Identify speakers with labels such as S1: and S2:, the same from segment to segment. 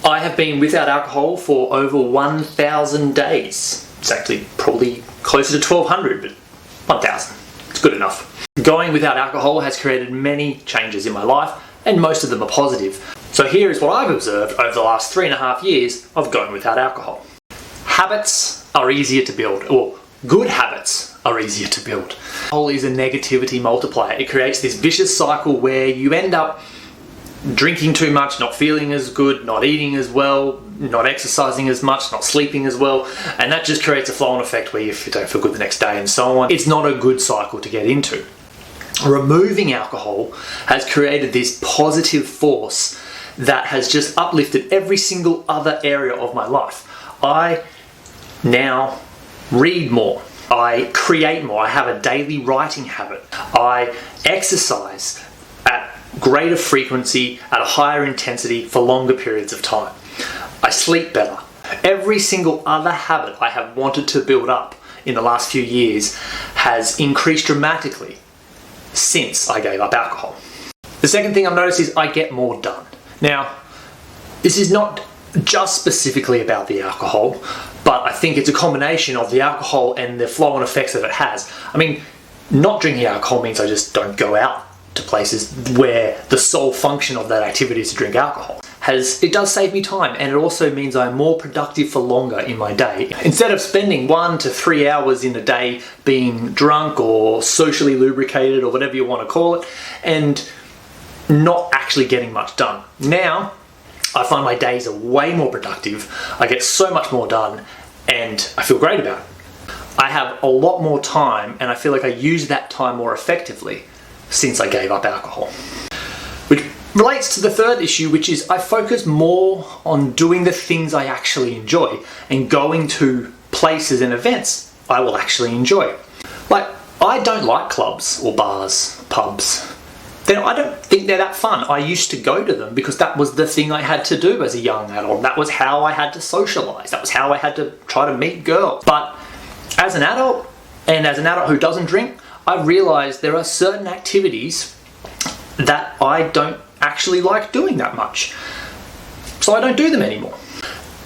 S1: I have been without alcohol for over 1,000 days. It's actually probably closer to 1,200, but 1,000. It's good enough. Going without alcohol has created many changes in my life, and most of them are positive. So here is what I've observed over the last 3.5 years of going without alcohol. Habits are easier to build, or good habits are easier to build. Alcohol is a negativity multiplier. It creates this vicious cycle where you end up drinking too much, not feeling as good, not eating as well, not exercising as much, not sleeping as well, and that just creates a flow-on effect where you don't feel good the next day and so on. It's not a good cycle to get into. Removing alcohol has created this positive force that has just uplifted every single other area of my life. I now read more. I create more. I have a daily writing habit. I exercise at greater frequency, at a higher intensity for longer periods of time. I sleep better. Every single other habit I have wanted to build up in the last few years has increased dramatically since I gave up alcohol. The second thing I've noticed is I get more done. Now, this is not just specifically about the alcohol, but I think it's a combination of the alcohol and the flow-on effects that it has. I mean, not drinking alcohol means I just don't go out to places where the sole function of that activity is to drink alcohol. It does save me time, and it also means I'm more productive for longer in my day. Instead of spending 1 to 3 hours in a day being drunk or socially lubricated or whatever you want to call it, and not actually getting much done. Now, I find my days are way more productive, I get so much more done, and I feel great about it. I have a lot more time, and I feel like I use that time more effectively since I gave up alcohol. Which relates to the third issue, which is I focus more on doing the things I actually enjoy and going to places and events I will actually enjoy. Like, I don't like clubs or bars, pubs. I don't think they're that fun. I used to go to them because that was the thing I had to do as a young adult. That was how I had to socialize. That was how I had to try to meet girls. But as an adult, and as an adult who doesn't drink, I realized there are certain activities that I don't actually like doing that much. So I don't do them anymore.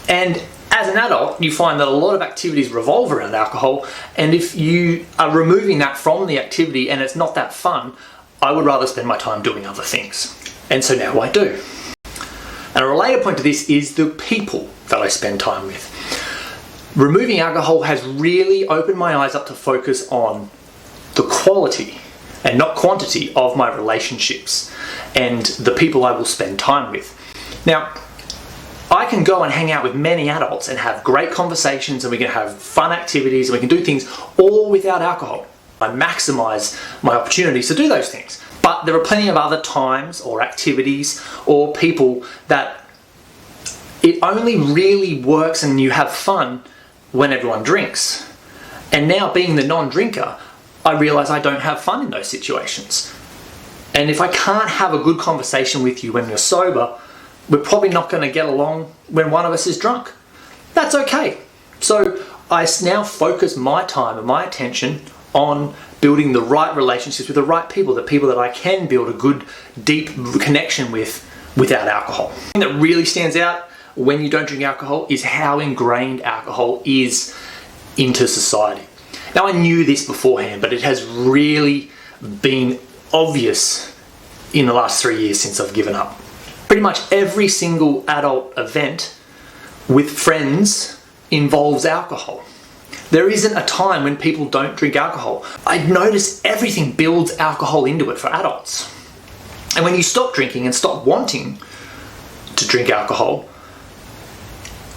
S1: And as an adult, you find that a lot of activities revolve around alcohol, and if you are removing that from the activity and it's not that fun, I would rather spend my time doing other things. And so now I do. And a related point to this is the people that I spend time with. Removing alcohol has really opened my eyes up to focus on the quality and not quantity of my relationships and the people I will spend time with. Now, I can go and hang out with many adults and have great conversations, and we can have fun activities, and we can do things all without alcohol. I maximize my opportunities to do those things. But there are plenty of other times or activities or people that it only really works and you have fun when everyone drinks. And now, being the non-drinker, I realize I don't have fun in those situations. And if I can't have a good conversation with you when you're sober, we're probably not going to get along when one of us is drunk. That's okay. So I now focus my time and my attention on building the right relationships with the right people, the people that I can build a good, deep connection with without alcohol. The thing that really stands out when you don't drink alcohol is how ingrained alcohol is into society. Now, I knew this beforehand, but it has really been obvious in the last 3 years since I've given up. Pretty much every single adult event with friends involves alcohol. There isn't a time when people don't drink alcohol. I notice everything builds alcohol into it for adults. And when you stop drinking and stop wanting to drink alcohol,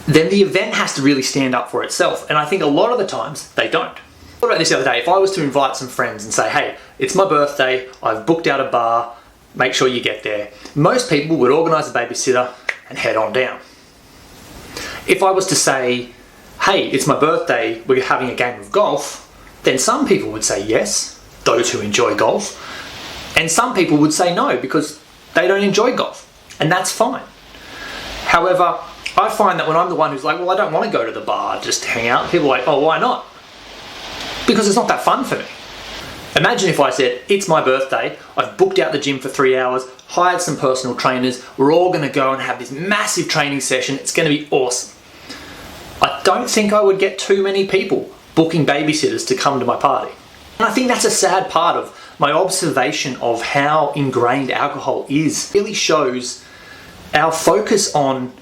S1: then the event has to really stand up for itself. And I think a lot of the times they don't. What about this the other day? If I was to invite some friends and say, hey, it's my birthday, I've booked out a bar, make sure you get there. Most people would organise a babysitter and head on down. If I was to say, hey, it's my birthday, we're having a game of golf, then some people would say yes, those who enjoy golf, and some people would say no because they don't enjoy golf, and that's fine. However, I find that when I'm the one who's like, well, I don't want to go to the bar just to hang out, people are like, oh, why not? Because it's not that fun for me. Imagine if I said, it's my birthday, I've booked out the gym for 3 hours, hired some personal trainers. We're all going to go and have this massive training session. It's going to be awesome. I don't think I would get too many people booking babysitters to come to my party. And I think that's a sad part of my observation of how ingrained alcohol is. It really shows our focus on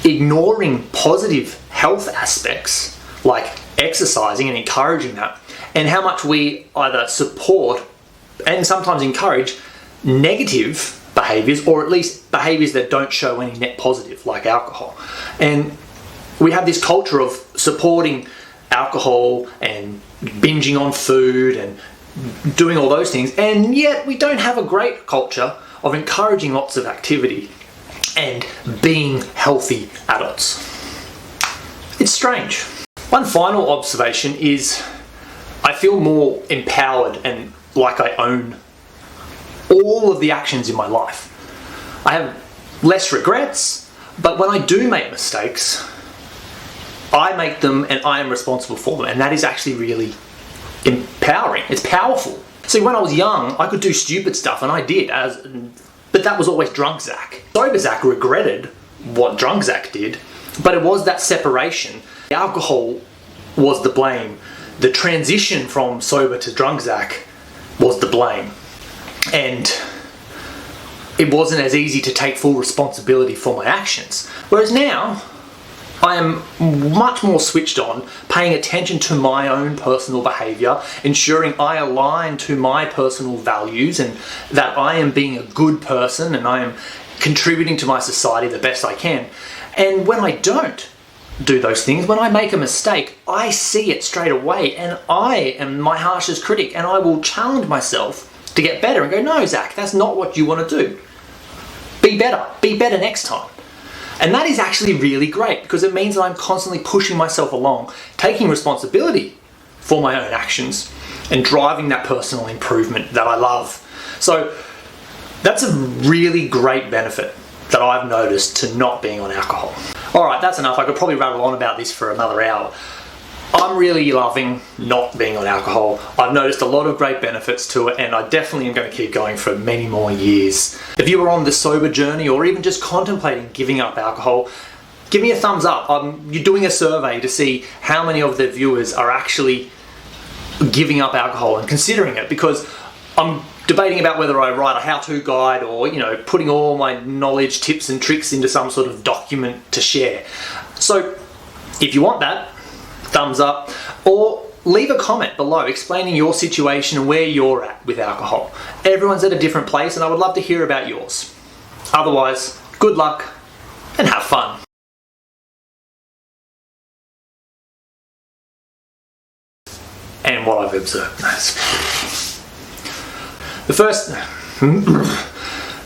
S1: ignoring positive health aspects like exercising and encouraging that, and how much we either support and sometimes encourage negative behaviours, or at least behaviours that don't show any net positive, like alcohol. And we have this culture of supporting alcohol and binging on food and doing all those things, and yet we don't have a great culture of encouraging lots of activity and being healthy adults. It's strange. One final observation is I feel more empowered and like I own all of the actions in my life. I have less regrets, but when I do make mistakes, I make them and I am responsible for them, and that is actually really empowering. It's powerful. See, when I was young, I could do stupid stuff, and I did, but that was always drunk Zach. Sober Zach regretted what drunk Zach did, but it was that separation. The alcohol was the blame. The transition from sober to drunk Zach was the blame. And it wasn't as easy to take full responsibility for my actions. Whereas now, I am much more switched on, paying attention to my own personal behaviour, ensuring I align to my personal values and that I am being a good person and I am contributing to my society the best I can. And when I don't do those things, when I make a mistake, I see it straight away and I am my harshest critic, and I will challenge myself to get better and go, no, Zach, that's not what you want to do. Be better next time. And that is actually really great, because it means that I'm constantly pushing myself along, taking responsibility for my own actions and driving that personal improvement that I love. So that's a really great benefit that I've noticed to not being on alcohol. All right, that's enough. I could probably rattle on about this for another hour. I'm really loving not being on alcohol. I've noticed a lot of great benefits to it, and I definitely am going to keep going for many more years. If you are on the sober journey or even just contemplating giving up alcohol, give me a thumbs up. You're doing a survey to see how many of the viewers are actually giving up alcohol and considering it, because I'm debating about whether I write a how-to guide or, putting all my knowledge, tips and tricks into some sort of document to share. So if you want that, thumbs up, or leave a comment below explaining your situation and where you're at with alcohol. Everyone's at a different place, and I would love to hear about yours. Otherwise, good luck and have fun. And what I've observed. The first